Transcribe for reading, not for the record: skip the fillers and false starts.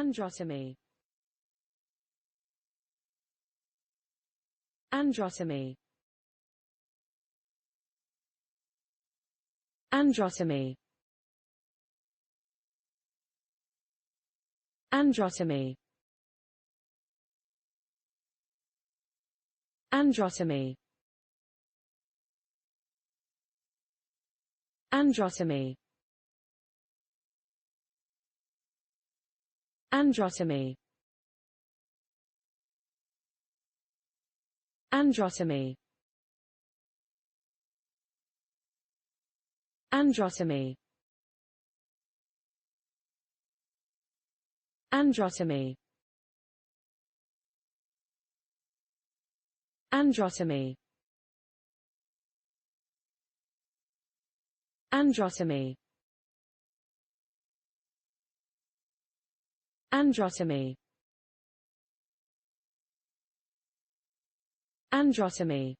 Androtomy. Androtomy. Androtomy. Androtomy. Androtomy. Androtomy. Androtomy. Androtomy. Androtomy. Androtomy. Androtomy. Androtomy. Androtomy. Androtomy.